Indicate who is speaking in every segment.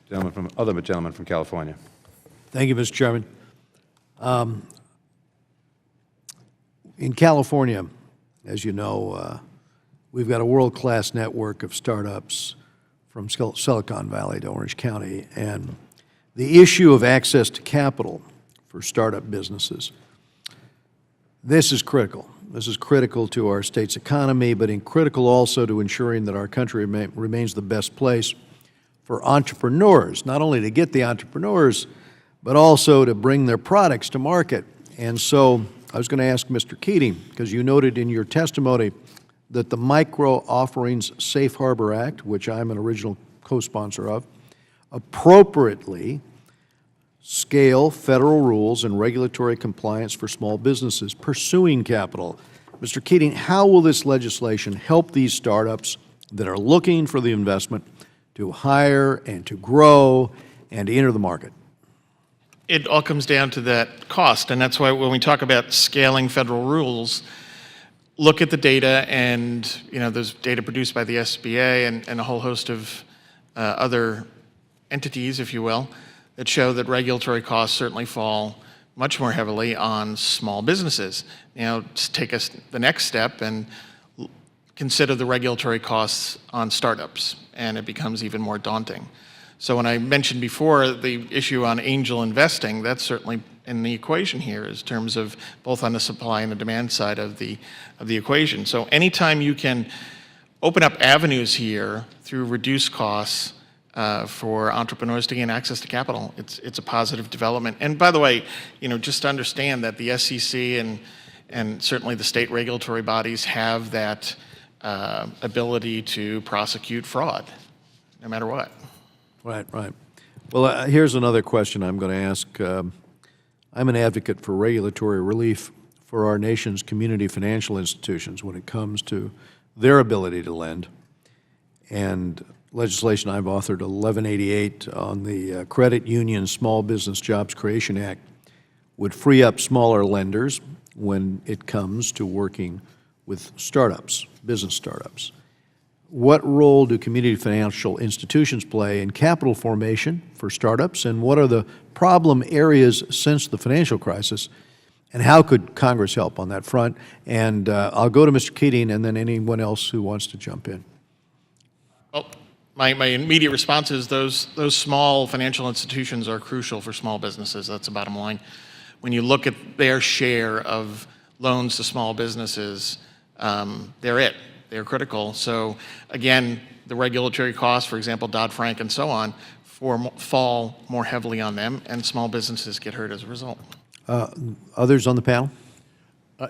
Speaker 1: Gentleman from California.
Speaker 2: Thank you, Mr. Chairman. In California, as you know, we've got a world-class network of startups from Silicon Valley to Orange County, and the issue of access to capital for startup businesses, this is critical. This is critical to our state's economy, but critical also to ensuring that our country remains the best place for entrepreneurs, not only to get the entrepreneurs, but also to bring their products to market. And so I was going to ask Mr. Keating, because you noted in your testimony that the Micro Offerings Safe Harbor Act, which I'm an original co-sponsor of, appropriately scale federal rules and regulatory compliance for small businesses pursuing capital. Mr. Keating, how will this legislation help these startups that are looking for the investment to hire and to grow and to enter the market?
Speaker 3: It all comes down to that cost, and that's why when we talk about scaling federal rules, look at the data, and there's data produced by the SBA and a whole host of other entities, if you will, that show that regulatory costs certainly fall much more heavily on small businesses. Just take us the next step and consider the regulatory costs on startups, and it becomes even more daunting. So when I mentioned before the issue on angel investing, that's certainly in the equation here in terms of both on the supply and the demand side of the equation. So anytime you can open up avenues here through reduced costs for entrepreneurs to gain access to capital, it's a positive development. And by the way, just to understand that the SEC and certainly the state regulatory bodies have that ability to prosecute fraud, no matter what.
Speaker 2: Right, right. Well, here's another question I'm going to ask. I'm an advocate for regulatory relief for our nation's community financial institutions when it comes to their ability to lend. And legislation I've authored, 1188, on the Credit Union Small Business Jobs Creation Act, would free up smaller lenders when it comes to working with startups, business startups. What role do community financial institutions play in capital formation for startups, and what are the problem areas since the financial crisis, and how could Congress help on that front? And I'll go to Mr. Keating and then anyone else who wants to jump in.
Speaker 3: Well, my immediate response is those small financial institutions are crucial for small businesses. That's the bottom line. When you look at their share of loans to small businesses, they're critical. So again, the regulatory costs, for example, Dodd-Frank and so on, fall more heavily on them, and small businesses get hurt as a result.
Speaker 2: Others on the panel?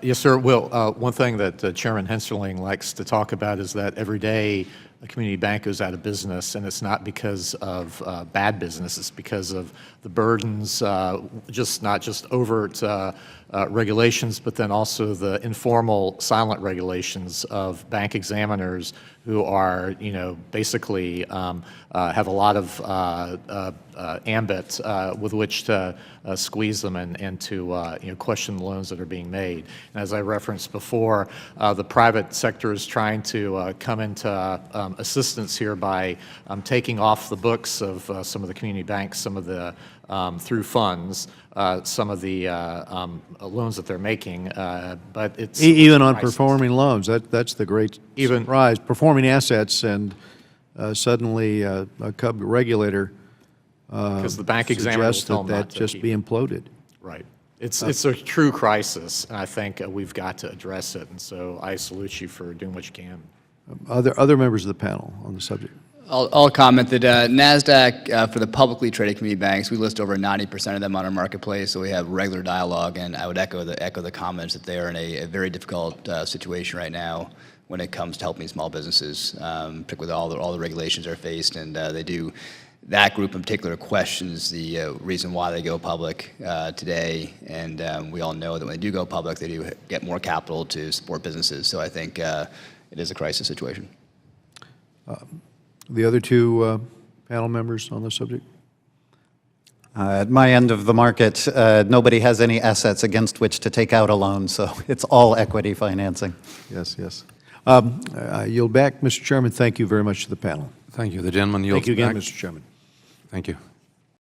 Speaker 4: Yes, sir. Will, one thing that Chairman Hensarling likes to talk about is that every day a community bank goes out of business, and it's not because of bad business. It's because of the burdens, not just overt regulations, but then also the informal, silent regulations of bank examiners who are, basically have a lot of ambit with which to squeeze them and to question the loans that are being made. And as I referenced before, the private sector is trying to come into assistance here by taking off the books of some of the community banks, some of the through funds, some of the loans that they're making, but it's
Speaker 2: even on performing loans. That's the great surprise. Performing assets, and suddenly a cub regulator
Speaker 4: because the bank examiner
Speaker 2: suggests that just be imploded.
Speaker 4: Right. It's a true crisis, and I think we've got to address it. And so I salute you for doing what you can.
Speaker 2: Other members of the panel on the subject.
Speaker 5: I'll comment that NASDAQ, for the publicly traded community banks, we list over 90% of them on our marketplace, so we have regular dialogue, and I would echo the comments that they are in a very difficult situation right now when it comes to helping small businesses, particularly with all the regulations they're faced, and that group in particular questions the reason why they go public today, and we all know that when they do go public, they do get more capital to support businesses, so I think it is a crisis situation.
Speaker 2: The other two panel members on the subject?
Speaker 6: At my end of the market, nobody has any assets against which to take out a loan, so it's all equity financing.
Speaker 2: Yes, yes. I yield back, Mr. Chairman. Thank you very much to the panel.
Speaker 1: Thank you. The gentleman yields
Speaker 2: back. Thank you again,
Speaker 1: back.
Speaker 2: Mr. Chairman.
Speaker 1: Thank you.